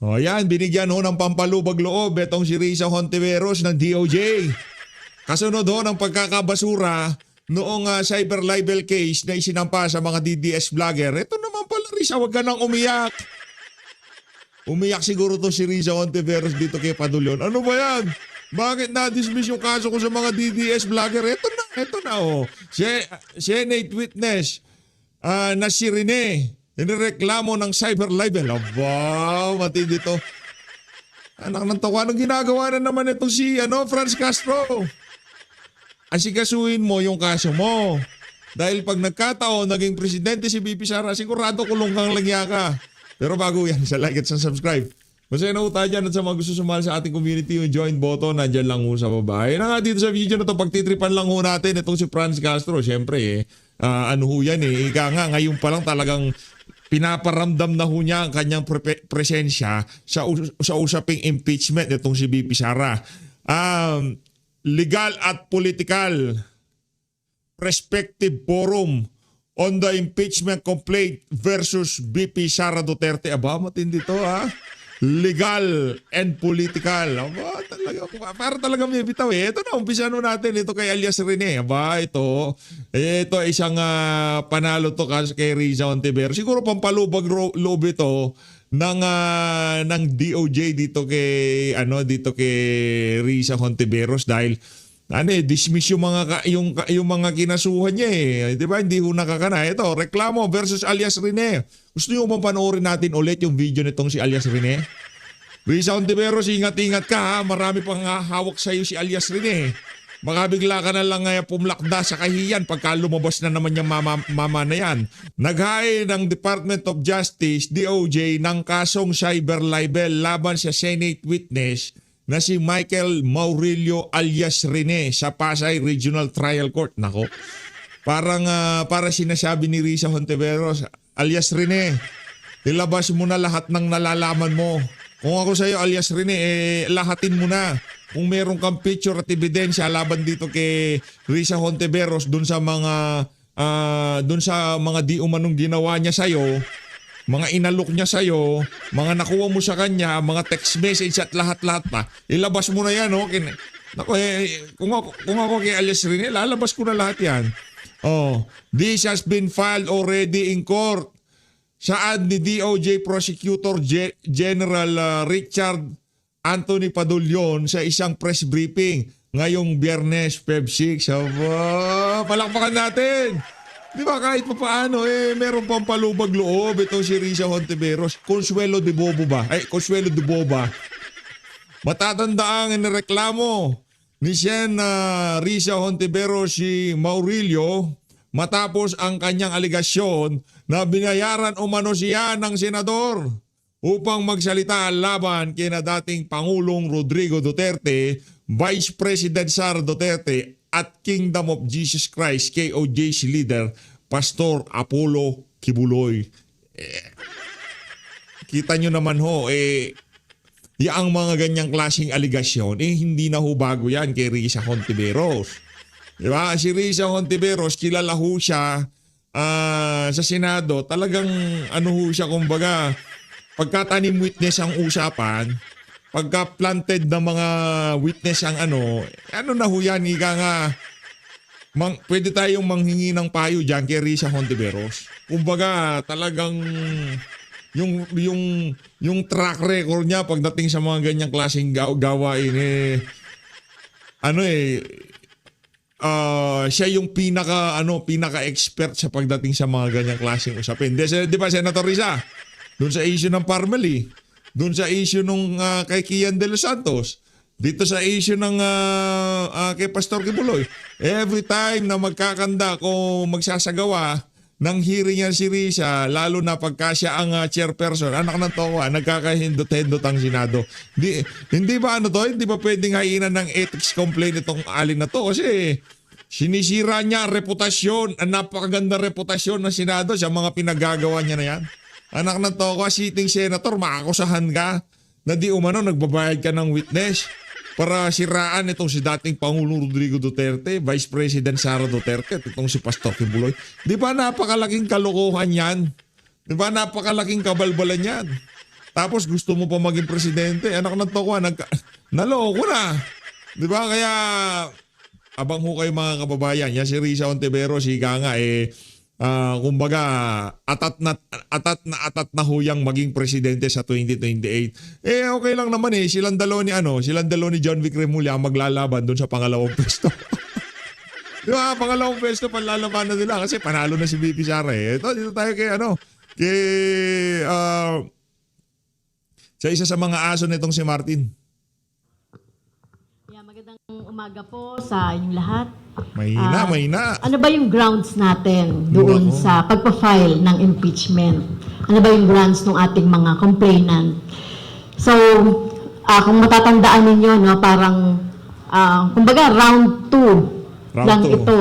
O yan, binigyan ho ng pampalubag loob itong si Risa Hontiveros ng DOJ. Kasunod ho ng pagkakabasura noong cyber libel case na isinampa sa mga DDS vlogger. Ito naman pala Risa, wag ka nang umiyak. Umiyak siguro to si Risa Hontiveros dito kay Padulyon. Ano ba yan? Bakit na-dismiss yung kaso ko sa mga DDS vlogger? Ito na oh. Senate witness na si Rene. Inireklamo ng cyber libel. Aba, matindi to. Anak ng tawa, anong ginagawa na naman ito si Franz Castro? Asikasuhin mo yung kaso mo. Dahil pag nagkataon, naging presidente si BP Sara, sigurado kulong kang lagya ka. Pero bago yan, sa like at sa subscribe. Masaya na tayo dyan at sa mga gusto sumali sa ating community, yung join button, nandyan lang ho sa baba. Na nga dito sa video na to, pagtitripan lang ho natin itong si Franz Castro. Siyempre ano ho yan ika nga, ngayon pa lang talagang pinaparamdam na ho niya ang kanyang presensya sa usaping impeachment itong si BP Sara. Legal at political perspective forum on the impeachment complaint versus BP Sara Duterte. Aba, matindi to ha. Legal and political. Aba, talaga, para talaga may bitaw Ito na, umpisa natin ito kay alias Rene. Aba, ito isang panalo to kay Risa Hontiveros. Siguro pampalubag loob ito ng DOJ dito kay Risa Hontiveros dahil dismiss yung mga kinasuhan niya 'Di ba? Hindi ho nakakana. Ito, reklamo versus alias Rene. Gusto niyo bang panoorin natin ulit yung video nitong si alias Rene? Risa Hontiveros, ingat-ingat ka ha. Marami pang hawak sa iyo si alias Rene. Baka bigla ka na lang pumlakda sa kahiyan pagka lumabas na naman yung mama na yan. Naghain ng Department of Justice, DOJ, ng kasong cyber libel laban sa Senate witness na si Michael Maurilio alias Rene sa Pasay Regional Trial Court. Nako, para sinasabi ni Risa Hontiveros, alias Rene, ilabas mo na lahat ng nalalaman mo. Kung ako sa iyo, alias Rene, lahatin mo na. Kung meron kang picture at ebidensya laban dito kay Risa Hontiveros dun sa mga di umanong ginawa niya sa iyo, mga inalok niya sa iyo, mga nakuha mo sa kanya, mga text message at lahat-lahat pa, ilabas mo na yan. Naku, kung ako kay alias Rene, lalabas ko na lahat yan. This has been filed already in court. Saan ni DOJ Prosecutor General Richard Anthony Padulyon sa isang press briefing ngayong Biyernes, Feb 6. Palakpakan natin. Di ba kahit pa paano meron pang palubag loob itong si Risa Hontiveros. Consuelo de Boba. Matatandaan ang nireklamo ni Risa Hontiveros si Maurilio matapos ang kanyang aligasyon na binayaran umano siya ng senador upang magsalita laban kina dating Pangulong Rodrigo Duterte, Vice President Sara Duterte at Kingdom of Jesus Christ KOJC leader Pastor Apollo Kibuloy. Kita nyo naman ang mga ganyang klaseng aligasyon, hindi na ho bago yan kay Risa Hontiveros. Diba? Si Risa Hontiveros, kilala ho siya sa Senado. Talagang ho siya, kumbaga, pagka-tanim witness ang usapan, pagka-planted na mga witness ang na ho yan, ika nga, pwede tayong manghingi ng payo dyan kay Risa Hontiveros. Kumbaga, talagang yung track record niya pagdating sa mga ganyang klaseng gawain siya yung pinaka-expert sa pagdating sa mga ganyang klaseng usapin. Di ba, Senator Risa? Doon sa issue ng Parmeli, doon sa issue nung kay Kian de los Santos, dito sa issue ng kay Pastor Kibuloy. Every time na magkakanda kung magsasagawa ng hearing yan si Risa, lalo na pagka siya ang chairperson, anak ng towa, nagkakahindot-hindot ang Senado. Hindi ba hindi ba pwedeng hainan ng ethics complaint itong alin na to? Kasi sinisira niya ang reputasyon, ang napakaganda reputasyon ng Senado sa mga pinagagawa niya na yan. Anak ng towa, sitting senator, makakusahan ka na di umano nagbabayad ka ng witness para siraan itong si dating Pangulong Rodrigo Duterte, Vice President Sara Duterte, itong si Pastor Kibuloy. Di ba napakalaking kalokohan yan? Di ba napakalaking kabalbalan yan? Tapos gusto mo pa maging presidente. Anak ng tokwa, naloko na. Di ba? Kaya abang ho kayo mga kababayan. Yan si Risa Ontiveros, higa nga kumbaga atat na huyang maging presidente sa 2028. Okay lang naman silang dalawa ni John Vic Remulla ang maglalaban doon sa pangalawang pwesto. Di ba? Pangalawang pwesto panlalabanan nila kasi panalo na si VP Sara dito tayo kay sa isa sa mga aso nitong si Martin. Magandang umaga po sa inyong lahat. Mahina. Ano ba yung grounds natin doon sa pagpa-file ng impeachment? Ano ba yung grounds ng ating mga complainant? So, kung matatandaan ninyo, no, parang, kumbaga, round 2 lang ito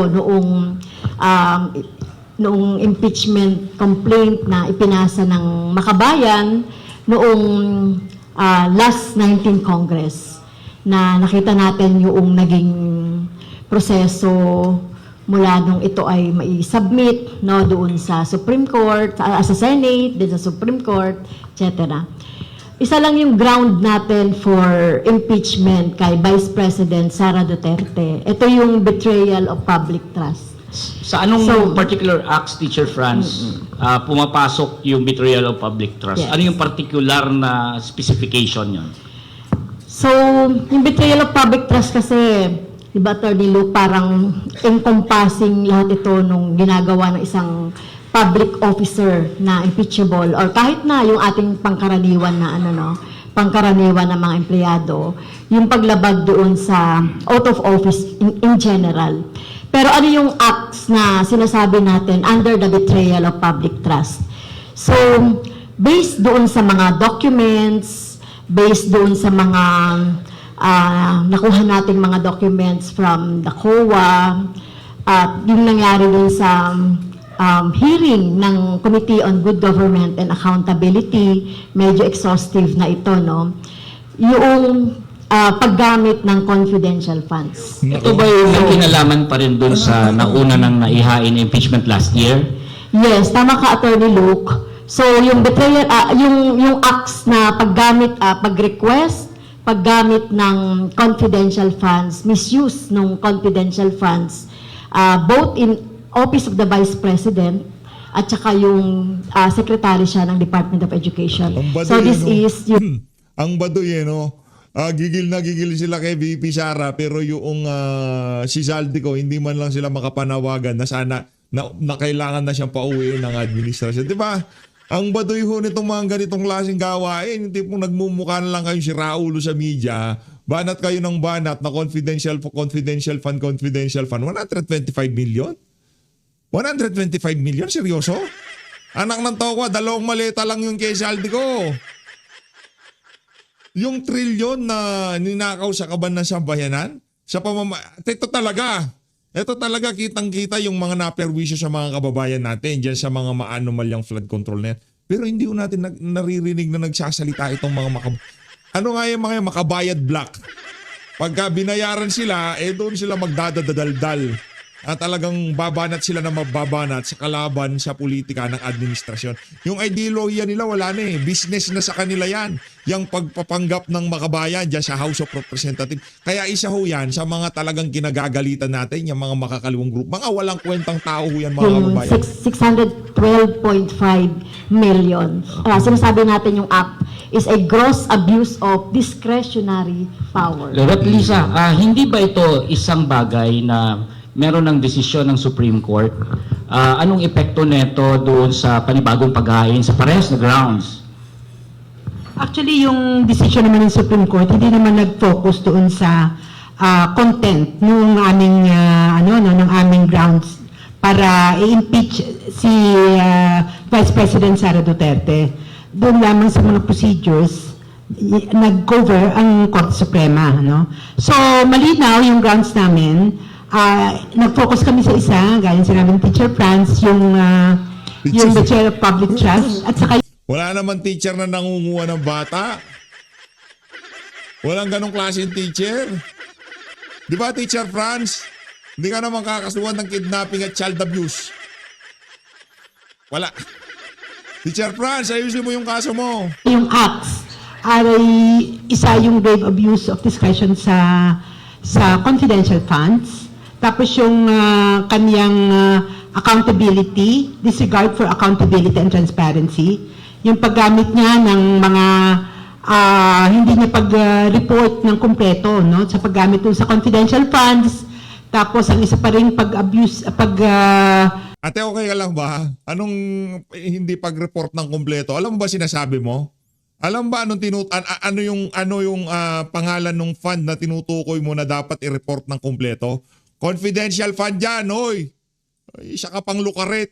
noong impeachment complaint na ipinasa ng Makabayan noong last 19th Congress na nakita natin yung naging proseso mula nung ito ay mai-submit doon sa Supreme Court, sa Senate, din sa Supreme Court, etc. Isa lang yung ground natin for impeachment kay Vice President Sara Duterte. Ito yung betrayal of public trust. Sa anong particular acts, Teacher Franz, pumapasok yung betrayal of public trust? Yes. Ano yung particular na specification yun? So, yung betrayal of public trust kasi, di ba, Attorney Luke, parang encompassing lahat ito nung ginagawa ng isang public officer na impeachable or kahit na yung ating pangkaraniwan na pangkaraniwan ng mga empleyado, yung paglabag doon sa out of office in general. Pero ano yung acts na sinasabi natin under the betrayal of public trust? So, based doon sa mga documents, based doon sa mga nakuha nating mga documents from the COA, at yung nangyari doon sa hearing ng Committee on Good Government and Accountability, medyo exhaustive na ito, no? Yung paggamit ng confidential funds. Ito ba yung kinalaman pa rin dun sa nauna ng naihain impeachment last year? Yes, tama ka, Attorney Luke. So, yung betrayal, yung acts na paggamit, pag-request, paggamit ng confidential funds, misuse ng confidential funds, both in Office of the Vice President at saka yung secretary siya ng Department of Education. So, this is yung... Ang baduy gigil na gigil sila kay VP Sara pero yung si Zaldico hindi man lang sila makapanawagan na sana na kailangan na siyang pauwiin ng administrasyon. Di ba? Ang baduy ho nitong mga ganitong klaseng gawain, yung tipong nagmumukha na lang kayo si Raulo sa media, banat kayo ng banat na confidential fund, 125 million? 125 million? Seryoso? Anak ng tokwa, 2 maleta lang yung kay Zaldico. Yung trilyon na ninakaw sa kaban ng sambayanan, ito talaga kitang-kita yung mga naperwisyo sa mga kababayan natin dyan sa mga maanomalyang flood control net. Pero hindi ko natin naririnig na nagsasalita itong mga ano nga yung mga makabayad black. Pagka binayaran sila, doon sila magdadadaldal. At talagang babanat sila na mababanat sa kalaban sa politika ng administrasyon. Yung ideolohiya nila wala na business na sa kanila yan. Yung pagpapanggap ng makabayan dyan sa House of Representatives. Kaya isa ho yan sa mga talagang kinagagalitan natin, yung mga makakaliwang group. Mga walang kwentang tao ho yan mga kababayan. 612.5 million. Sinasabi natin yung act is a gross abuse of discretionary power. At Lisa, hindi ba ito isang bagay na meron ng desisyon ng Supreme Court? Anong epekto nito doon sa panibagong paghain sa parehas na grounds? Actually, yung decision naman ng Supreme Court, hindi naman nag-focus doon sa content ng aming ng aming grounds para i-impeach si Vice President Sara Duterte. Doon lamang sa mga procedures nag-cover ang Korte Suprema, no? So, malinaw yung grounds namin. Nag-focus kami sa isa, gaya sinabi ng Teacher Franz, yung betrayal of public trust, at saka wala naman teacher na nangunguha ng bata. Walang ganong klaseng teacher. Di ba, Teacher Franz? Hindi ka naman kakasuhan ng kidnapping at child abuse. Wala. Teacher Franz, ayusin mo yung kaso mo. Yung acts ay isa yung grave abuse of discretion sa confidential funds. Tapos yung kaniyang accountability, disregard for accountability and transparency. Yung paggamit niya ng mga hindi niya pag-report ng kumpleto, no, sa paggamit dun sa confidential funds. Tapos ang isa pa ring pag-abuse, Ate, okay ka lang ba? Anong hindi pag-report ng kumpleto? Alam mo ba sinasabi mo? Alam ba anong ano yung pangalan ng fund na tinutukoy mo na dapat i-report ng kumpleto? Confidential fund yan, oy. Ay, siya ka pang lukaret.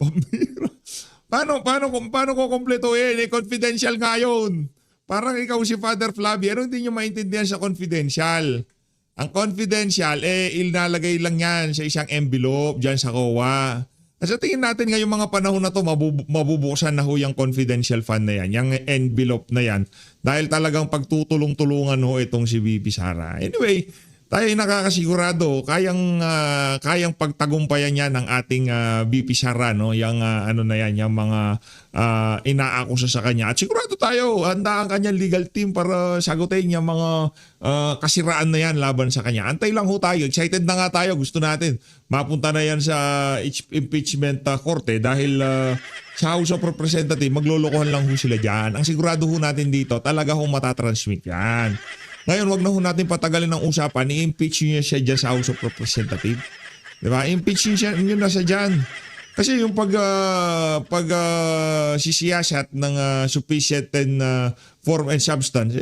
Pambira. Paano ko kumpletuhin? Confidential nga yun. Parang ikaw si Father Flavio, ano hindi nyo maintindihan sa confidential? Ang confidential, ilalagay lang yan sa isang envelope dyan sa COA. At sa tingin natin ngayong mga panahon na to, mabubuksan na ho yung confidential fund na yan, yung envelope na yan. Dahil talagang pagtutulong-tulungan ho itong si VP Sara. Anyway, tayo ay nakakasigurado, kayang pagtagumpayan yan ng ating VP Sara, no? Yung yung mga inaakusa sa kanya. At sigurado tayo, handa ang kanyang legal team para sagutin yung mga kasiraan na yan laban sa kanya. Antay lang ho tayo. Excited na nga tayo. Gusto natin mapunta na yan sa impeachment korte dahil sa House of Representatives, maglolokohan lang ho sila dyan. Ang sigurado ho natin dito, talaga ho matatransmit yan. Ngayon, wag na ho natin patagalin ng usapan, i-impeach nyo siya dyan sa House of Representatives. Diba? Impeach nyo na siya dyan. Kasi yung sisiyasat ng sufficient and form and substance,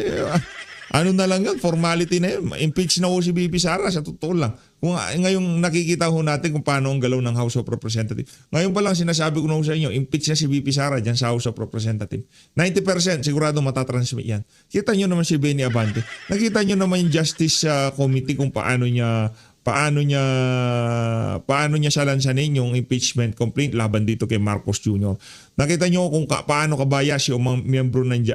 ano na lang yun, formality na yun. Impeach na ho si VP Sara, sa totoo lang. Kung ngayong nakikita ho natin kung paano ang galaw ng House of Representatives. Ngayon pa lang sinasabi ko na ho sa inyo, impeach na si VP Sara dyan sa House of Representatives. 90% sigurado matatransmit yan. Kita nyo naman si Benny Abante. Nakita nyo naman yung Justice Committee kung paano niya salansanin yung impeachment complaint laban dito kay Marcos Jr. Nakita nyo kung paano kabayas yung mga miyembro ng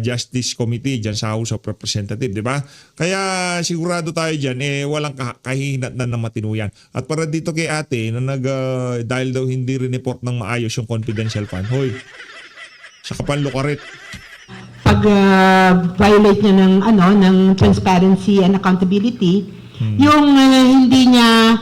Justice Committee dyan sa House of Representatives, di ba? Kaya sigurado tayo dyan, walang kahinat na matinuyan. At para dito kay ate, na dahil daw hindi rin-report ng maayos yung confidential fund, hoy, sa kapanlukarit. pag violate niya ng transparency and accountability, yung hindi niya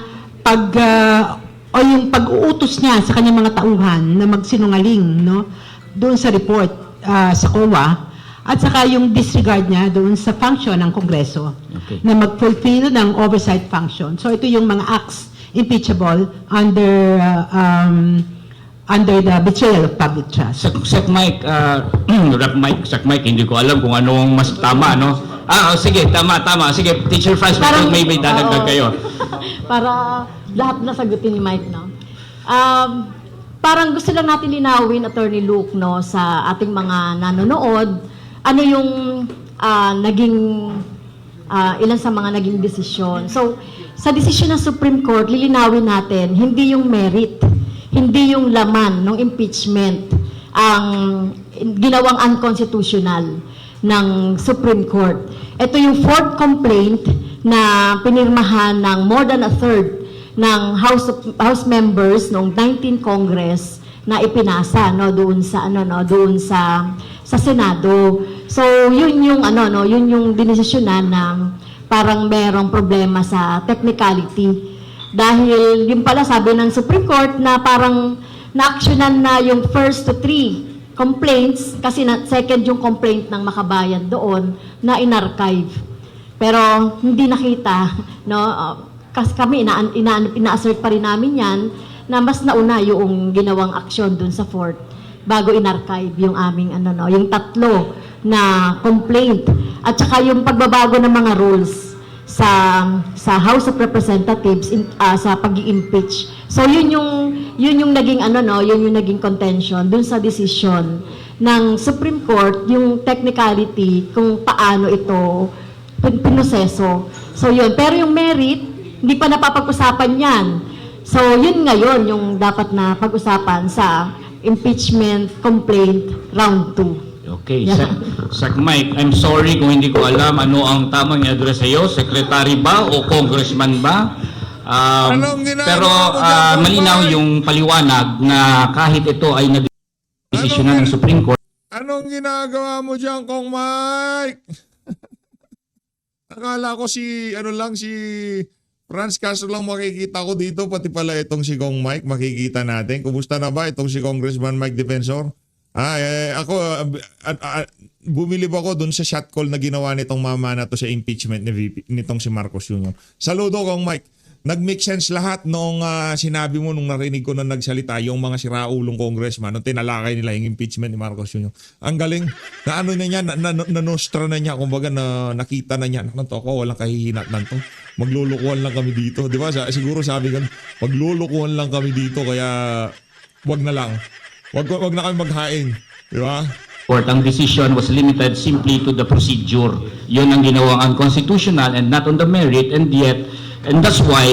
o yung pag-uutos niya sa kanyang mga tauhan na magsinungaling, no, doon sa report sa COA, at saka yung disregard niya doon sa function ng Kongreso, Okay. na mag-fulfill ng oversight function. So ito yung mga acts impeachable under the betrayal of public trust. Sec Mike, Sec Mike, hindi ko alam kung anong mas tama, no? Sige, tama. Sige, Teacher Franz, may dadagdag kayo. Para lahat na sagutin ni Mike, no? Parang gusto lang natin linawin, Attorney Luke, no, sa ating mga nanonood, ano yung ilan sa mga naging desisyon. So, sa desisyon ng Supreme Court, lilinawin natin, hindi yung merit, hindi yung laman ng impeachment ang ginawang unconstitutional ng Supreme Court. Ito yung fourth complaint na pinirmahan ng more than a third ng House members noong 19th Congress na ipinasa doon sa Senado. So yun yung yun yung dinesisyonan na parang merong problema sa technicality. Dahil yung pala sabi ng Supreme Court na parang na-actionan na yung first to three complaints kasi second yung complaint ng makabayan doon na in-archive. Pero hindi nakita, no? Kasi kami ina-assert pa rin namin yan na mas nauna yung ginawang aksyon doon sa fourth bago in-archive yung aming yung tatlo na complaint at saka yung pagbabago ng mga rules sa House of Representatives sa pag-i-impeach. So yun yung naging yun yung naging contention dun sa decision ng Supreme Court, yung technicality kung paano ito pinoseso. So yun, pero yung merit hindi pa napapag-usapan yan. So yun ngayon yung dapat na pag-usapan sa impeachment complaint round 2. Okay, Sec Mike, I'm sorry kung hindi ko alam ano ang tamang i-address sa iyo, secretary ba o congressman ba? Anong ginagawa Pero mo dyan, malinaw Bombay? yung paliwanag na kahit ito ay desisyonan ng Supreme Court. Anong ginagawa mo dyan, Kong Mike? Akala ko si Franz Castro lang makikita ko dito, pati pala itong si Kong Mike makikita natin. Kumusta na ba itong si Congressman Mike Defensor? Ako, bumilib ako dun sa shot call na ginawa nitong mama na to sa impeachment ni VP, nitong si Marcos Jr. Saludo, Kong Mike. Nag-make sense lahat nung sinabi mo nung narinig ko na nagsalita yung mga siraulong congressman nung tinalakay nila yung impeachment ni Marcos Jr. Ang galing. Na ano na niya, nanostra na niya, kumbaga na nakita na niya. Nanto ako, walang kahihinatnan to. Maglulukuhan lang kami dito. Di ba? Siguro sabi ko, maglulukuhan lang kami dito kaya wag na lang. Wag na kami maghain. Di ba? Court, ang decision was limited simply to the procedure. Yun ang ginawang unconstitutional and not on the merit, and that's why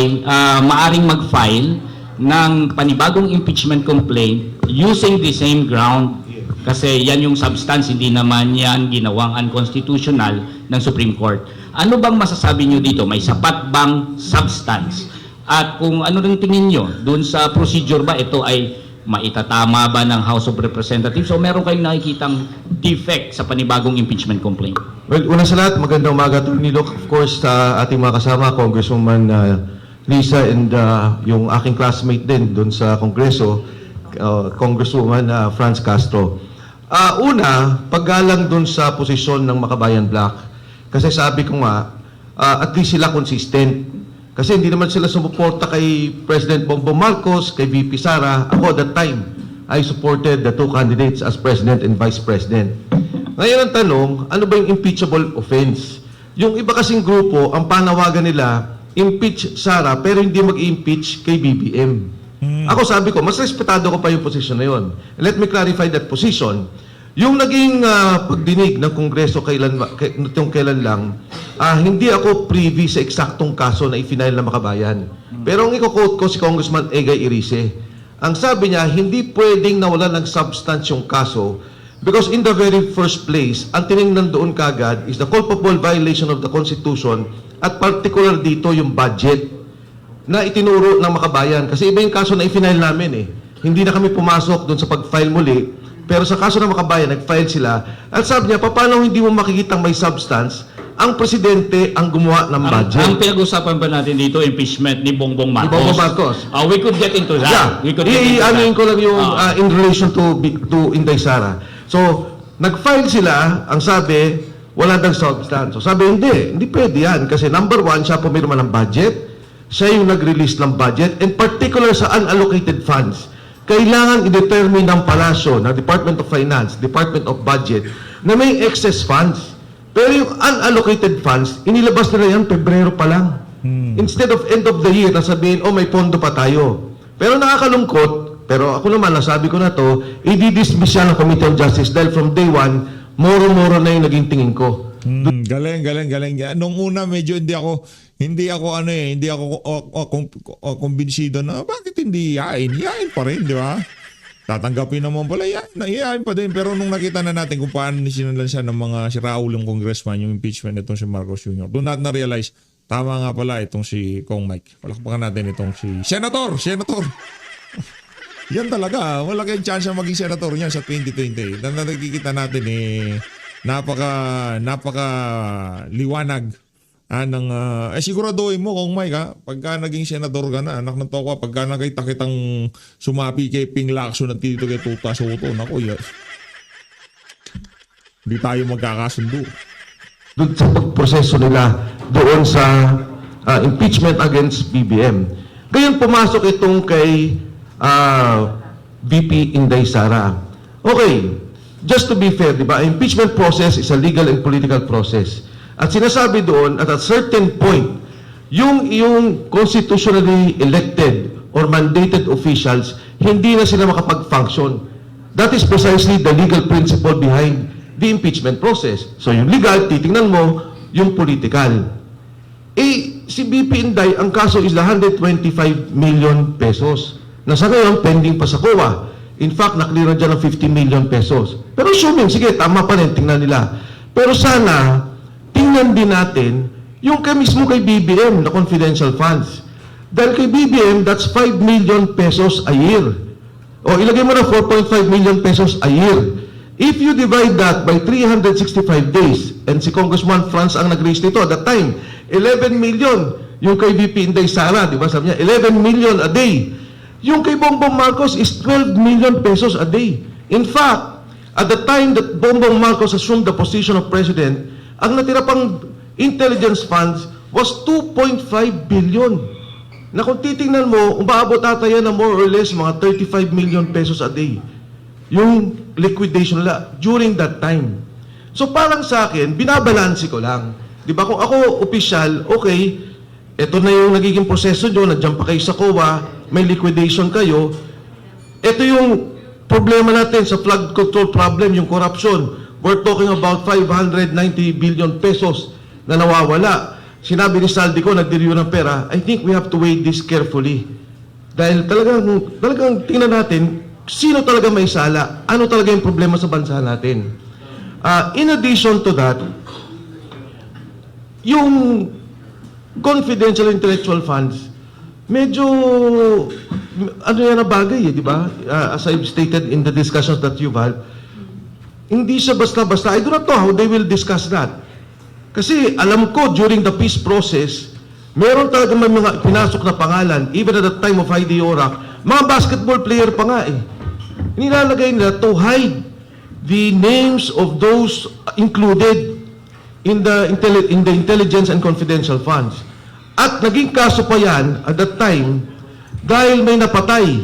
maaring mag-file ng panibagong impeachment complaint using the same ground kasi yan yung substance, hindi naman yan ginawang unconstitutional ng Supreme Court. Ano bang masasabi nyo dito? May sapat bang substance? At kung ano rin tingin nyo dun sa procedure ba, ito ay maitatama ba ng House of Representatives o meron kayong nakikitang defect sa panibagong impeachment complaint? Well, una sa lahat, magandang umaga to Nilok. Of course, sa ating mga kasama, Congresswoman Lisa and yung aking classmate din doon sa Kongreso, Congresswoman Franz Castro. Una, paggalang doon sa posisyon ng Makabayan Black, kasi sabi ko nga, at least sila consistent. Kasi hindi naman sila sumuporta kay President Bongbong Marcos, kay VP Sara. Ako, that time, I supported the two candidates as President and Vice President. Ngayon ang tanong, ano ba yung impeachable offense? Yung iba kasing grupo, ang panawagan nila, impeach Sara, pero hindi mag-impeach kay BBM. Ako sabi ko, mas respetado ko pa yung posisyon na yun. Let me clarify that position. Yung naging pagdinig ng Kongreso kailan lang, hindi ako privy sa eksaktong kaso na i-final na Makabayan. Pero ang i-quote ko si Congressman Egay Irice, ang sabi niya, hindi pwedeng nawala ng substance yung kaso because in the very first place, ang tinignan doon kagad is the culpable violation of the Constitution at particular dito yung budget na itinuro ng Makabayan. Kasi iba yung kaso na i-final namin eh. Hindi na kami pumasok doon sa pag-file muli. Pero sa kaso ng Makabayan, nag-file sila. At sabi niya, paano hindi mo makikitang may substance? Ang presidente ang gumawa ng budget. Ang pinag-usapan ba natin dito, impeachment ni Bongbong Marcos? Ni Bongbong Marcos. We could get into that. Yeah. We could get into Ano ko lang yung that. in relation to Inday Sara. So, nag-file sila, ang sabi, wala daw substance. So, sabi, hindi pwede yan. Kasi number one, siya pumirma ng budget. Siya yung nag-release ng budget. In particular sa unallocated funds. Kailangan i-determine ng palasyo, ng Department of Finance, Department of Budget, na may excess funds. Pero yung unallocated funds, inilabas nila yan Pebrero pa lang. Instead of end of the year, nasabihin, may pondo pa tayo. Pero nakakalungkot, pero ako naman, nasabi ko na to, i-dismiss yan ng Committee on Justice dahil from day one, moro-moro na yung naging tingin ko. Galing. Nung una medyo hindi ako kumbinsido na bakit hindi yain pa rin, di ba? Tatanggapin naman pala, yain pa din. Pero nung nakita na natin kung paano sinalan siya ng mga siraulong congressman yung impeachment nitong si Marcos Jr., doon natin na-realize, tama nga pala itong si Kong Mike. Palakpakan natin itong si Senator. Yan talaga, wala kayong chance maging senator niya sa 2020. Na nakikita natin napaka liwanag siguraduhin mo Kong Mike pagka naging senador ka na, anak ng toko, pagka nakita kitang sumapi kay Ping Lacson at dito kay Tuta Soto, naku, hindi tayo magkakasundo. Doon sa pagproseso nila doon sa impeachment against BBM. Ngayon pumasok itong kay VP Inday Sara. Okay, just to be fair, di ba? Impeachment process is a legal and political process. At sinasabi doon, at a certain point, yung constitutionally elected or mandated officials, hindi na sila makapag-function. That is precisely the legal principle behind the impeachment process. So yung legal, titingnan mo, yung political. Si BP Inday, ang kaso is 125 million pesos. Na sa ngayon, pending pa sa COA. In fact, naklear dyan ng 50 million pesos. Pero assuming, sige, tama pa rin, tingnan nila. Pero sana, tingnan din natin yung mismo kay BBM na confidential funds. Dahil kay BBM, that's 5 million pesos a year. O ilagay mo na 4.5 million pesos a year. If you divide that by 365 days, and si Congressman Franz ang nag-raise nito at that time, 11 million yung kay VP Inday Sara, di ba? Sabi niya, 11 million a day. Yung kay Bongbong Marcos is 12 million pesos a day. In fact, at the time that Bongbong Marcos assumed the position of president, ang natira pang intelligence funds was 2.5 billion. Na kung titingnan mo, umaabot ata yan na more or less mga 35 million pesos a day. Yung liquidation nila during that time. So parang sa akin, binabalansi ko lang. Di ba? Kung ako opisyal, okay, ito na yung nagiging proseso nyo, nandiyan pa kayo sa COA, may liquidation kayo. Ito yung problema natin sa flood control problem, yung corruption. We're talking about 590 billion pesos na nawawala. Sinabi ni Saldico, nagdiriyo ng pera, I think we have to weigh this carefully. Dahil talagang tingnan natin, sino talaga may sala, ano talaga yung problema sa bansa natin. In addition to that, yung confidential intellectual funds, medyo, ano yan na bagay di ba? As I've stated in the discussions that you've had, hindi siya basta-basta. I do not know how they will discuss that. Kasi alam ko, during the peace process, meron talaga may mga pinasok na pangalan, even at the time of Heidi Orak, mga basketball player pa nga eh. Nilalagay nila to hide the names of those included in the intelligence and confidential funds. At naging kaso pa yan, at that time, dahil may napatay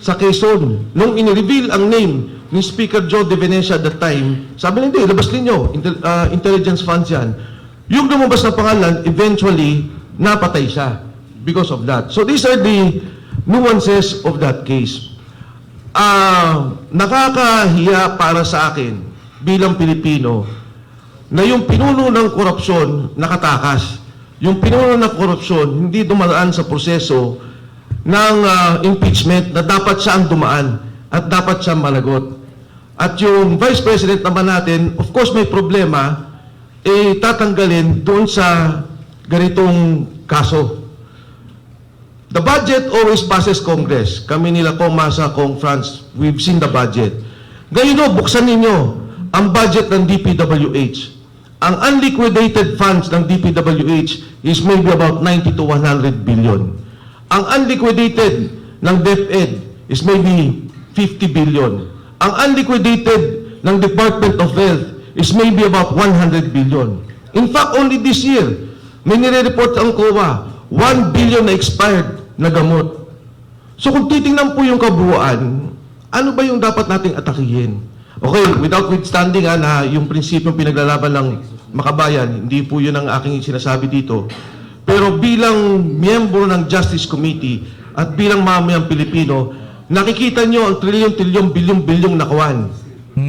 sa Quezon, nung in-reveal ang name ni Speaker Joe De Venecia at that time, sabi na, hindi, labas ninyo, intelligence funds yan. Yung lumabas na pangalan, eventually, napatay siya because of that. So these are the nuances of that case. Nakakahiya para sa akin, bilang Pilipino, na yung pinuno ng korupsyon nakatakas. Yung pinuno ng korupsyon, hindi dumaan sa proseso ng impeachment na dapat siya ang dumaan at dapat siya managot. At yung Vice President naman natin, of course may problema, tatanggalin doon sa ganitong kaso. The budget always passes Congress. Kami nila Comasa, Kong Franz, we've seen the budget. Ngayon buksan ninyo ang budget ng DPWH. Ang unliquidated funds ng DPWH is maybe about 90 to 100 billion. Ang unliquidated ng DepEd is maybe 50 billion. Ang unliquidated ng Department of Health is maybe about 100 billion. In fact, only this year, may nire-report ang COA, 1 billion na expired na gamot. So kung titingnan po yung kabuuan, ano ba yung dapat nating atakihin? Okay, without withstanding na yung prinsipyong pinaglalaban ng makabayan, hindi po yun ang aking sinasabi dito. Pero bilang miyembro ng Justice Committee at bilang mamayang Pilipino, nakikita nyo ang trilyon-trilyon, bilyong-bilyong nakuhan.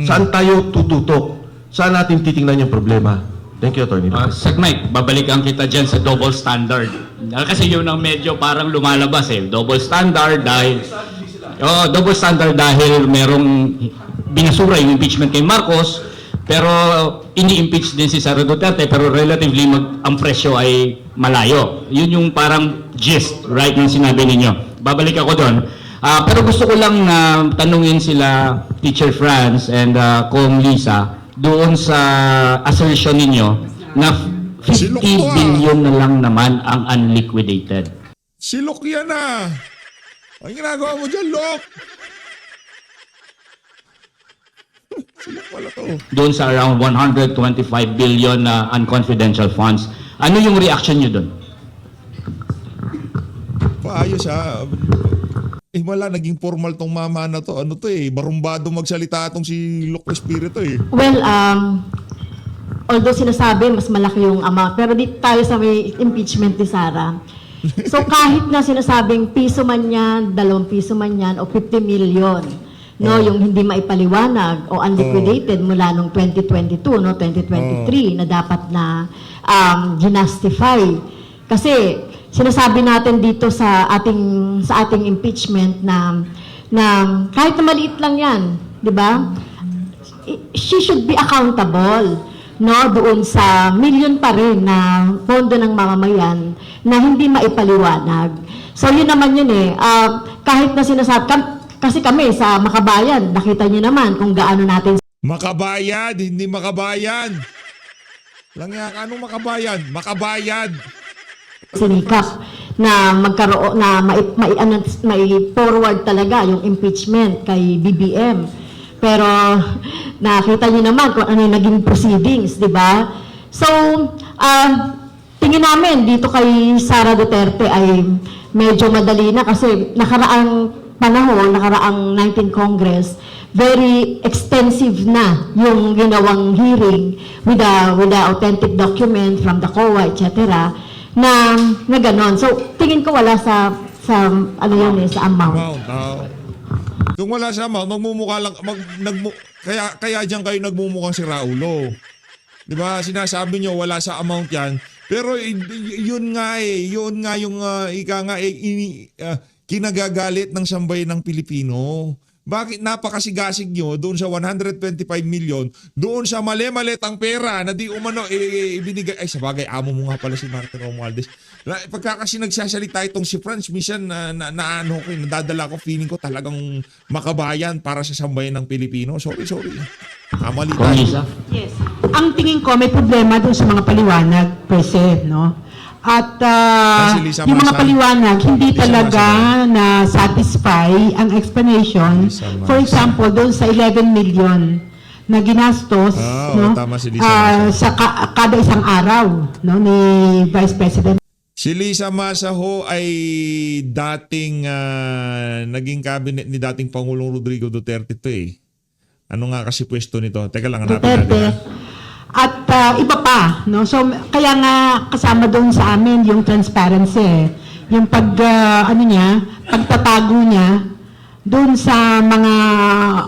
Saan tayo tututok? Saan natin titingnan yung problema? Thank you, Atty. Sir Mike, babalikan kita dyan sa double standard. Kasi yun ang medyo parang lumalabas eh. Double standard dahil merong binasura yung impeachment kay Marcos, pero ini-impeach din si Sara Duterte, pero relatively ang presyo ay malayo. Yun yung parang gist, right, yung sinabi ninyo. Babalik ako doon. Pero gusto ko lang na tanungin sila Teacher Franz and Kong Lisa doon sa assertion ninyo na 50 billion na lang naman ang unliquidated. Si Lok yan ah. Ang ginagawa mo dyan, Lok. Si Lok pala to. Doon sa around 125 billion na unconfidential funds. Ano yung reaction nyo doon? Paayos ha. Wala, naging formal tong mama na to. Ano to barumbado magsalita tong si Lok Espiritu Well, although sinasabi mas malaki yung amount, pero dito tayo sa may impeachment ni Sara. So kahit na sinasabing piso man yan, 2 piso man yan, o 50 million, no, yung hindi maipaliwanag o unliquidated mula nung 2022, no, 2023, na dapat na ginastify. Kasi sinasabi natin dito sa ating impeachment na kahit na maliit lang 'yan, 'di ba? She should be accountable, no, doon sa million pa rin na pondo ng mamamayan na hindi maipaliwanag. So yun naman yun kahit na sinasabi Kasi kami sa Makabayan, nakita niyo naman kung gaano natin Makabayad, hindi makabayan. Langya ka, anong makabayan? Makabayad. sinikap na magkaroon na mai forward talaga yung impeachment kay BBM. Pero nakita niyo naman kung ano yung naging proceedings, di ba? So, tingin namin dito kay Sara Duterte ay medyo madali na kasi nakaraang panahon, nakaraang 19th Congress, very extensive na yung ginawang hearing with the authentic document from the COA, etc. na ganon. So, tingin ko wala sa ano yun eh, sa amount. Kung wala sa amount, magmumukha lang, kaya diyan kayo nagmumukhang si Raulo. Di ba? Sinasabi nyo, wala sa amount yan. Pero yun nga yung ika nga kinagagalit ng sambayan ng Pilipino. Bakit napakasigasig nyo doon sa 125 million, doon sa mali-malitang pera na di umano ibinigay. Ay, sabagay, amo mo nga pala si Martin Romualdez. Pagka kasi nagsasalita itong si Franz, minsan nadadala ko, feeling ko talagang makabayan para sa sambayan ng Pilipino. Sorry. Mali tayo. Congresa. Yes. Ang tingin ko may problema doon sa mga paliwanag per se, no? At Si Lisa yung mga Masa. paliwanag, hindi Lisa talaga na satisfy ang explanation. Lisa Masa. For example, doon sa 11 million na ginastos no, tama si Lisa Masa. sa kada isang araw no, ni Vice President. Si Lisa Masa ho ay dating naging cabinet ni dating Pangulong Rodrigo Duterte to eh. Ano nga kasi pwesto nito? Teka lang, hanapin natin. Duterte. At iba pa, no? So kaya nga kasama doon sa amin yung transparency, yung pagtatago niya doon sa mga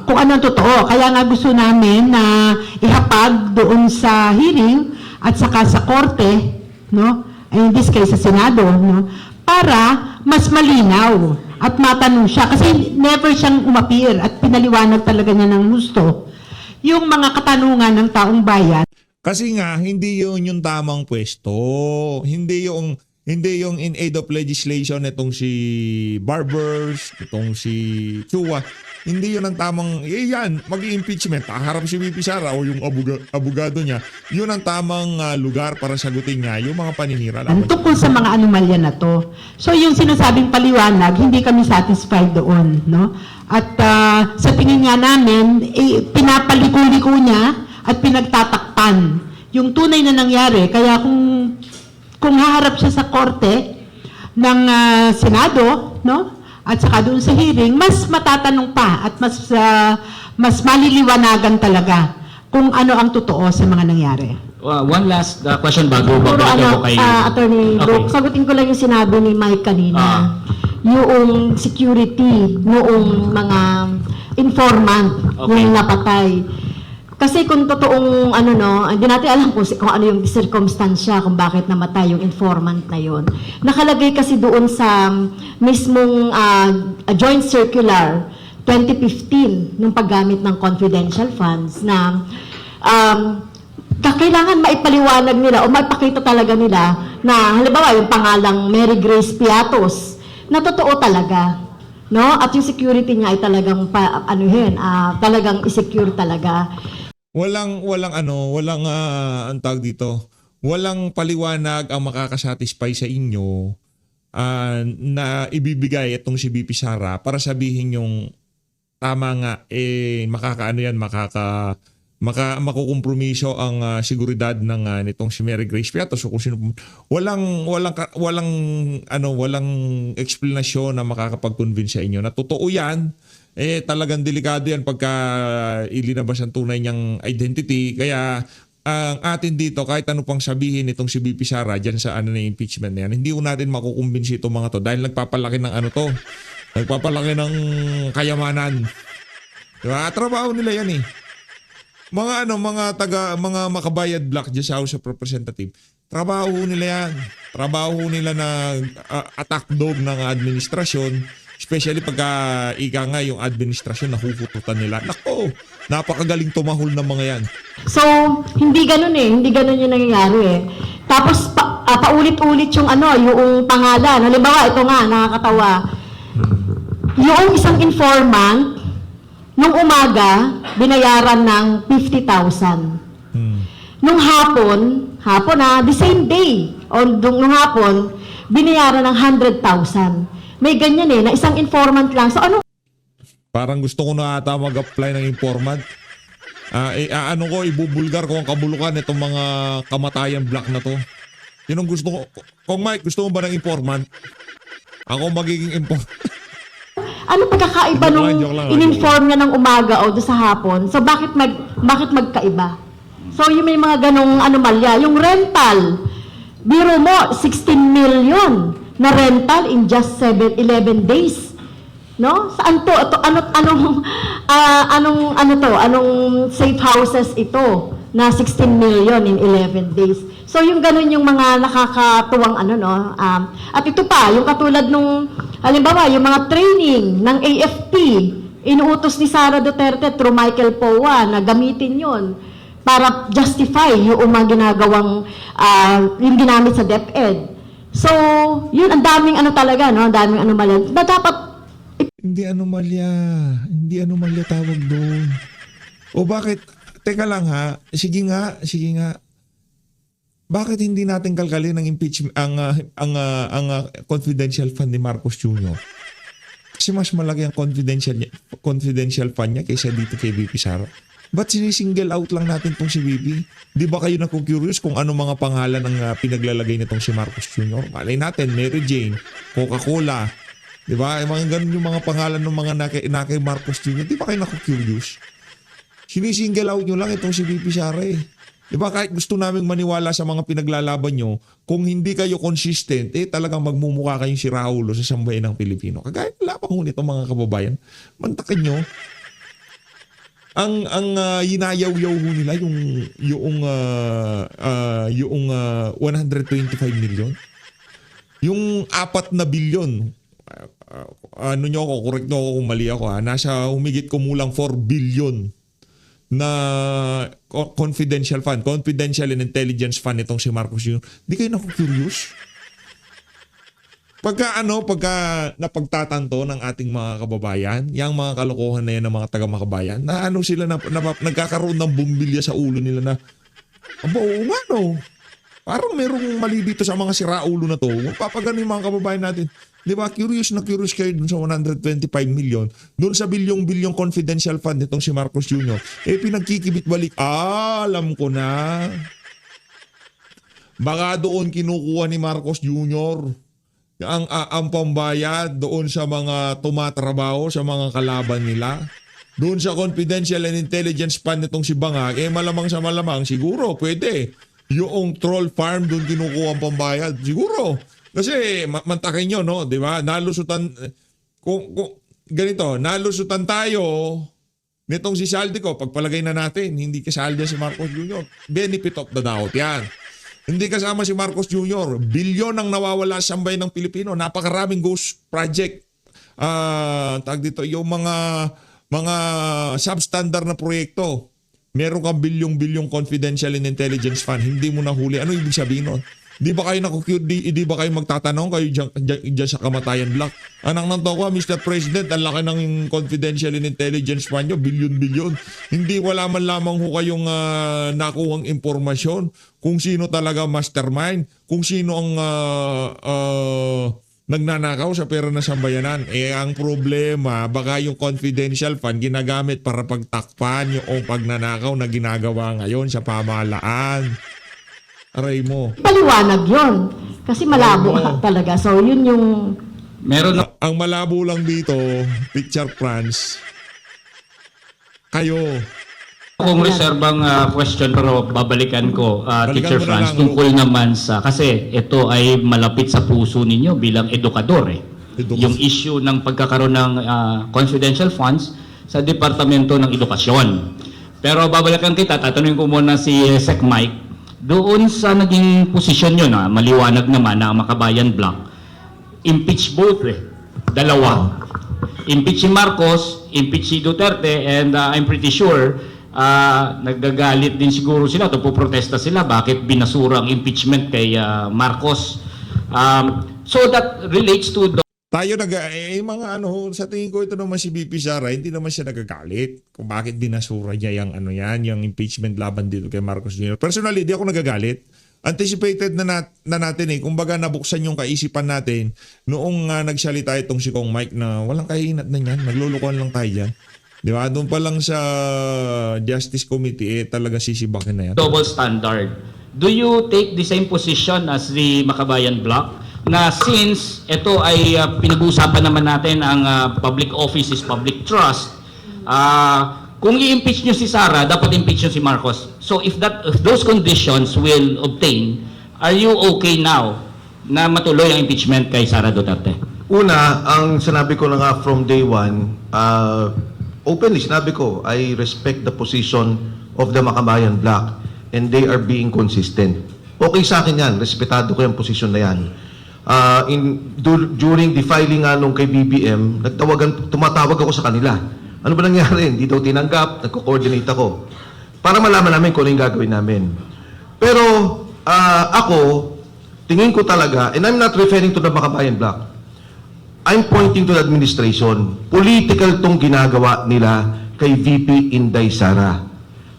kung anong totoo. Kaya nga gusto namin na ihapag doon sa hearing at saka sa korte, no? In this case sa Senado, no? Para mas malinaw at matanong siya kasi never siyang umapir at pinaliwanag talaga niya ng gusto yung mga katanungan ng taong bayan. Kasi nga, hindi yun yung tamang pwesto. Hindi yung in aid of legislation itong si Barbers, itong si Chua. Hindi yun ang tamang, yan, mag-i-impeachment. Haharap si VP Sara o yung abogado niya. Yun ang tamang lugar para sagutin niya yung mga paninira. Ang tungkol sa mga anomalya na to. So yung sinasabing paliwanag, hindi kami satisfied doon, no? At sa tingin nga namin, pinapaliko-liko niya at pinagtatakpan yung tunay na nangyari. Kaya kung haharap siya sa korte ng Senado, no? At saka doon sa hearing, mas matatanong pa at mas maliliwanagan talaga kung ano ang totoo sa mga nangyari. One last question bago Puro babalik ako kay... Attorney Brooke, sagutin ko lang yung sinabi ni Mike kanina. Yung security, noong mga informant, Okay. yung napatay. Kasi kung totoong hindi natin alam kung ano yung circumstansya kung bakit namatay yung informant na yon. Nakalagay kasi doon sa mismong joint circular 2015 nung paggamit ng confidential funds na kailangan maipaliwanag nila o maipakita talaga nila na halimbawa yung pangalang Mary Grace Piatos na totoo talaga. No? At yung security niya ay talagang talagang i-secure talaga. Walang ang tawag dito. Walang paliwanag ang makakasatisfy sa inyo na ibibigay itong si VP Sara para sabihin yung tama nga makukompromiso ang seguridad ng nitong si Mary Grace Piatos. So kung sino walang explanasyon na makakapag-convince sa inyo na totoo yan. Talagang delikado yan pagka ilinabas ang tunay niyang identity. Kaya ang atin dito, kahit ano pang sabihin itong si VP Sara dyan sa na impeachment na yan, hindi ko natin makukumbinsi itong mga to dahil nagpapalaki ng nagpapalaki ng kayamanan. Diba? Trabaho nila yan eh. Mga makabayad black dyan sa House of Representative. Trabaho nila yan. Trabaho nila na attack dog ng administrasyon. Especially pagka yung administrasyon nahuhututan nila. Nako, napakagaling tumahol ng mga yan. So, hindi ganun Hindi ganun yung nangyayari Tapos, paulit-ulit yung yung pangalan. Halimbawa, ito nga, nakakatawa. Yung isang informant, nung umaga, binayaran ng 50,000. Nung hapon the same day, o nung hapon, binayaran ng 100,000. May ganyan na isang informant lang. So ano? Parang gusto ko na ata mag-apply ng informant. Ano ko, ibubulgar ko ang kabulukan itong mga kamatayan black na to. Yun ang gusto ko. Kung Mike, gusto mo ba ng informant? Ako magiging informant. Ano pagkakaiba Joke lang, nung in-inform niya ng umaga o sa hapon? So bakit magkaiba? So yung may mga ganong anomalya. Yung rental, biro mo, 16 million na rental in just 11 days. No? Saan to? Anong safe houses ito na 16 million in 11 days? So yung ganun yung mga nakakatuwang at ito pa, yung katulad nung halimbawa, yung mga training ng AFP, inuutos ni Sara Duterte through Michael Poa na gamitin yon para justify yung mga ginagawang yung ginamit sa DepEd. So, yun, ang daming talaga, no? Ang daming anomalya. Na dapat Hindi anomalya tawag doon. O bakit? Teka lang ha. Sige nga. Bakit hindi natin kalkalin ang impeachment ang confidential fund ni Marcos Jr.? Kasi mas malaki ang confidential fund niya kaysa dito kay VP Sara. Ba't sinisingle out lang natin tong si VP? Di ba kayo naku-curious kung ano mga pangalan ang pinaglalagay nitong si Marcos Jr.? Malay natin, Mary Jane, Coca-Cola, di ba? Mga ganun yung mga pangalan ng mga nakay Marcos Jr. Di ba kayo naku-curious? Sinisingle out nyo lang itong si VP Sara eh. Di ba kahit gusto namin maniwala sa mga pinaglalaban nyo, kung hindi kayo consistent, talagang magmumukha kayong si Raulo sa sambayan ng Pilipino. Kagaya lamang ho nito mga kababayan. Mantakin nyo, ang yinayaw-yaw ho nila yung 125 million. Yung 4 na bilyon, correct nyo ako kung mali ako nasa humigit kumulang 4 billion na confidential and intelligence fund itong si Marcos Jr. Di kayo naku-curious? Pagka napagtatanto ng ating mga kababayan, yung mga kalokohan na yan ng mga taga-makabayan, na sila nagkakaroon ng bumbilya sa ulo nila na, oo nga no, parang merong mali dito sa mga siraulo na to. Papagano yung mga kababayan natin. Di ba, curious kayo dun sa 125 million, dun sa bilyong confidential fund itong si Marcos Jr. Pinagkikibit balik, alam ko na. Baka doon kinukuha ni Marcos Jr. ang pambayad doon sa mga tumatrabaho, sa mga kalaban nila. Doon sa confidential and intelligence fund nitong si Bangag, malamang sa malamang, siguro, pwede. Yung troll farm doon kinukuha ang pambayad. Siguro. Kasi mantakin nyo, no? Di ba? Nalusutan, nalusutan tayo nitong si Saldico. Pagpalagay na natin, hindi kasali si Marcos Jr. Benefit of the doubt yan. Hindi kasama si Marcos Jr. Bilyon ang nawawala sa sambayan ng Pilipino. Napakaraming ghost project. Tag dito, yung mga substandard na proyekto. Meron kang bilyong confidential and intelligence fund. Hindi mo nahuli. Ano ibig sabihin nun? Di ba kayo di ba kayo magtatanong kayo dyan sa kamatayan black? Anang nanto ko, Mr. President, ang laki ng confidential and intelligence fund nyo, bilyon. Hindi wala man lamang ho kayong nakuhang impormasyon kung sino talaga mastermind, kung sino ang nagnanakaw sa pera ng sambayanan. Ang problema, baka yung confidential fund ginagamit para pagtakpan yung pagnanakaw na ginagawa ngayon sa pamahalaan. Aray mo. Paliwanag yon kasi malabo talaga. So yun yung Meron na Ang malabo lang dito, Picture France, kayo. akong reserbang question pero babalikan ko, Teacher mo na Franz, lang, tungkol naman sa, kasi ito ay malapit sa puso ninyo bilang edukador yung issue ng pagkakaroon ng confidential funds sa Departamento ng Edukasyon. Pero babalikan kita, tatanungin ko muna si Sec Mike, doon sa naging posisyon nyo na maliwanag naman na ang Makabayan Block, impeach both dalawa. Impeach si Marcos, impeach si Duterte, and I'm pretty sure nagagalit din siguro sila, puprotesta sila bakit binasura ang impeachment kay Marcos. So that relates to the Tayo mga ano, sa tingin ko ito naman si VP Sara, hindi naman siya nagagalit kung bakit binasura niya yung ano yan, yung impeachment laban dito kay Marcos Jr. Personally, di ako nagagalit. Anticipated na natin kumbaga nabuksan yung kaisipan natin noong nagsalita itong si Kong Mike na walang kahinat na yan, naglulukuhan lang tayo dyan. Di ba? Doon pa lang sa Justice Committee, talaga sisibakin na yan. Double standard. Do you take the same position as the Makabayan Bloc? Na since ito ay pinag-uusapan naman natin ang public office is public trust, kung i-impeach nyo si Sara, dapat impeach nyo si Marcos. So if those conditions will obtain, are you okay now na matuloy ang impeachment kay Sara Duterte? Una, ang sinabi ko na nga from day one, openly sinabi ko, I respect the position of the Makabayan Bloc and they are being consistent. Okay sa akin yan, respetado ko yung position na yan. During the filing nga nung kay BBM, tumatawag ako sa kanila. Ano ba nangyari? Hindi daw tinanggap, nagko-coordinate ako. Para malaman namin kung ano yung gagawin namin. Pero ako, tingin ko talaga, and I'm not referring to the Makabayan Bloc, I'm pointing to the administration. Political tong ginagawa nila kay VP Inday Sara.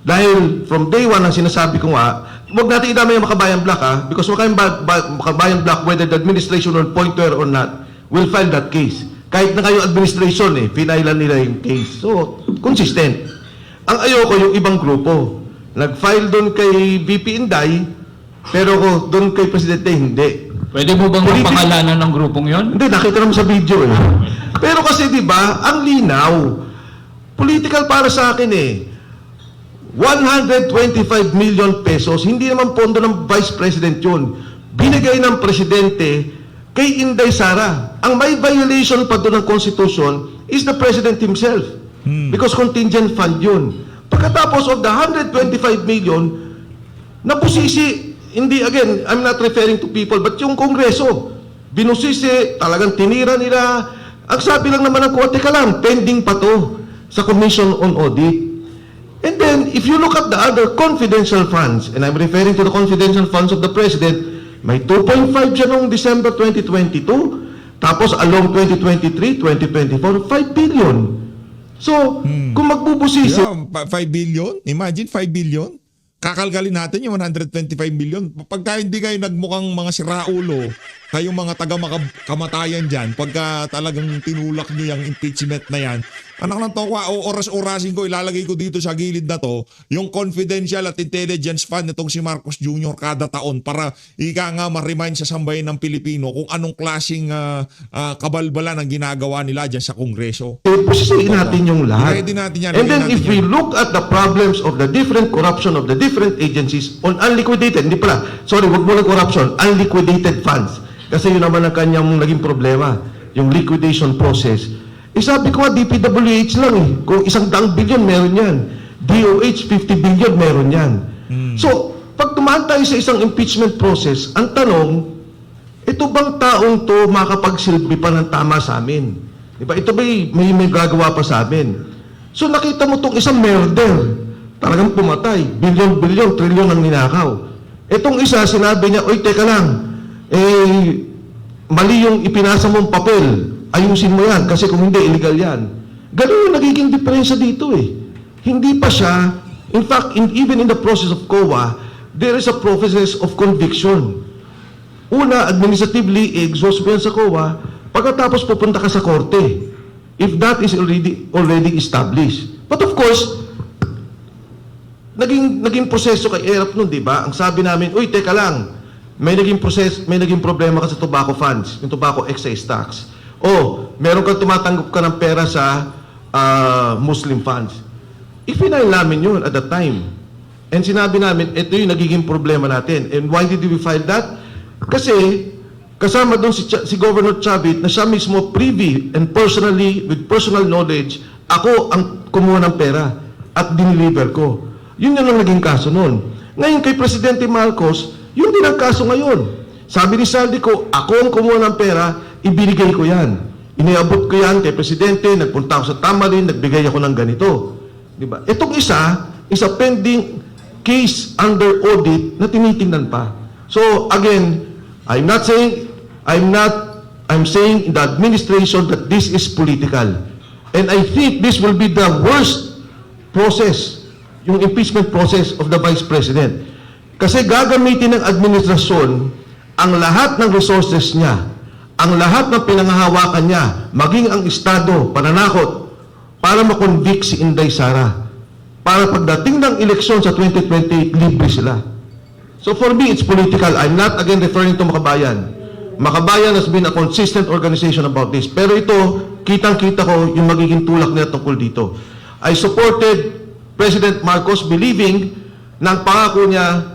Dahil from day one, ang sinasabi ko nga, huwag natin idamay yung Makabayan Bloc because Makabayan Bloc, whether the administration will point to her or not, will file that case. Kahit na kayo administration, pinailan nila yung case. So, consistent. Ang ayoko yung ibang grupo. Nag-file doon kay VP Inday, pero doon kay Presidente, hindi. Pwede mo bang mapangalanan ng grupong yon? Hindi, nakita naman sa video Pero kasi di ba, ang linaw, political para sa akin 125 million pesos, hindi naman pondo ng Vice President yun. Binigay ng Presidente kay Inday Sara. Ang may violation pa doon ng Constitution is the President himself. Because contingent fund yun. Pagkatapos of the 125 million, nabusisi, hindi, again, I'm not referring to people, but yung Kongreso, binusisi, talagang tinira nila. Ang sabi lang naman ng Korte ka lang, pending pa to sa Commission on Audit. And then, if you look at the other confidential funds, and I'm referring to the confidential funds of the President, may 2.5 siya noong December 2022, tapos along 2023, 2024, 5 billion. So, kung magbubusisi... Yeah, 5 billion? Imagine, 5 billion? Kakalgalin natin yung 125 million. Pagka hindi kayo nagmukhang mga siraulo, kayong mga taga-kamatayan dyan, pagka talagang tinulak nyo yung impeachment na yan, anak ng tokwa, oras-orasin ko, ilalagay ko dito sa gilid na to, yung confidential at intelligence fund nitong si Marcos Jr. kada taon para ika nga ma-remind sa sambayan ng Pilipino kung anong klaseng kabalbala ng ginagawa nila dyan sa Kongreso. Pusisiin natin yung lahat. Ready natin yan. And then if we look at the problems of the different corruption of the different agencies on unliquidated, wag mo lang corruption, unliquidated funds. Kasi yun naman ang kanyang naging problema, yung liquidation process. Sabi ko nga, DPWH lang Kung 100 billion, meron yan. DOH, 50 billion, meron yan. So, pag tumaan tayo sa isang impeachment process, ang tanong, ito bang taong to makapagsilbi pa ng tama sa amin? Diba? Ito ba may gagawa pa sa amin? So, nakita mo itong isang murder. Talagang pumatay. Billion, trillion ang ninakaw. Itong isa, sinabi niya, oy, teka lang, mali yung ipinasa mong papel. Ayusin mo yan kasi kung hindi, illegal yan. Ganun yung nagiging diferensya dito Hindi pa siya, in fact, even in the process of COA, there is a process of conviction. Una, administratively, i-exhaust mo yan sa COA, pagkatapos pupunta ka sa korte. If that is already established. But of course, naging proseso kay ERAP nun, di ba? Ang sabi namin, uy, teka lang, may naging problema ka sa tobacco funds, yung tobacco excise tax. O, meron kang tumatanggap ka ng pera sa Muslim funds. I-final namin yun at that time. And sinabi namin, ito yung nagiging problema natin. And why did we file that? Kasi, kasama doon si Governor Chavit na siya mismo privy and personally, with personal knowledge, ako ang kumuha ng pera at diniliver ko. Yun ang naging kaso noon. Ngayon kay Presidente Marcos, yun din ang kaso ngayon. Sabi ni Saldi ko, ako ang kumuha ng pera, ibinigay ko yan. Iniabot ko yan kay Presidente, nagpunta ako sa Tamarin, nagbigay ako ng ganito. Diba? Itong isa pending case under audit na tinitingnan pa. So again, I'm not I'm saying in the administration that this is political. And I think this will be the worst process, yung impeachment process of the Vice President. Kasi gagamitin ng administrasyon ang lahat ng resources niya, ang lahat ng pinanghahawakan niya, maging ang Estado, pananakot, para makonvict si Inday Sara. Para pagdating ng eleksyon sa 2028, libre sila. So for me, it's political. I'm not again referring to Makabayan. Makabayan has been a consistent organization about this. Pero ito, kitang-kita ko yung magiging tulak nila tungkol dito. I supported President Marcos believing na ang pangako niya,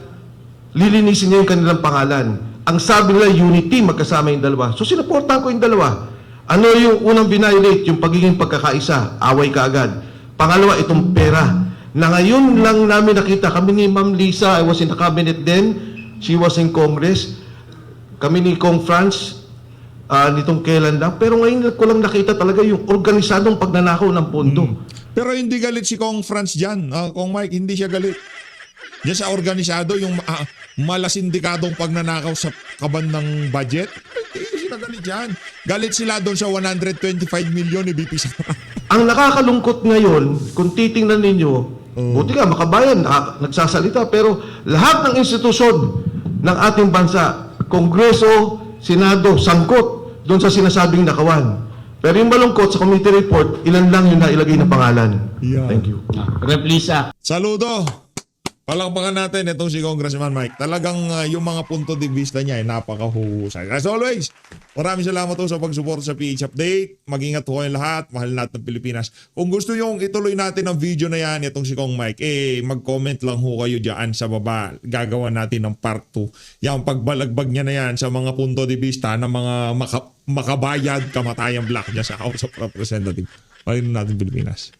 lilinisin niya yung kanilang pangalan. Ang sabi nila, unity, magkasama yung dalawa. So sinuportahan ko yung dalawa. Ano yung unang binayolate? Yung pagiging pagkakaisa, away ka agad. Pangalawa, itong pera. Na ngayon lang namin nakita, kami ni Ma'am Lisa, I was in the cabinet then, she was in Congress, kami ni Kong Franz, nitong kailan lang, pero ngayon ko lang nakita talaga yung organisadong pagnanakaw ng pondo. Pero hindi galit si Kong Franz dyan. Kong Mike, hindi siya galit. Diyan sa organisado, yung malasindikadong pagnanakaw sa kaban ng budget, hindi sila galit dyan. Galit sila doon sa 125 million ni BP Sara. Ang nakakalungkot ngayon, kung titingnan ninyo, buti nga, Makabayan, nagsasalita, pero lahat ng institusyon ng ating bansa, Kongreso, Senado, sangkot doon sa sinasabing nakawan. Pero yung malungkot sa committee report, ilan lang yung nailagay na pangalan. Yeah. Thank you. Rep. Lisa. Saludo! Palakpakan natin itong si Congressman Mike. Talagang yung mga punto de vista niya ay napakahusay. As always, maraming salamat po sa pagsuporta sa PH Update. Mag-ingat po kayong lahat. Mahal natin ng Pilipinas. Kung gusto yung ituloy natin ang video na yan, itong si Kong Mike, mag-comment lang ho kayo dyan sa baba. Gagawa natin ng part 2. Yung pagbalagbag niya na yan sa mga punto de vista ng mga makabayad kamatayang black niya sa House of Representatives. Mahal natin Pilipinas.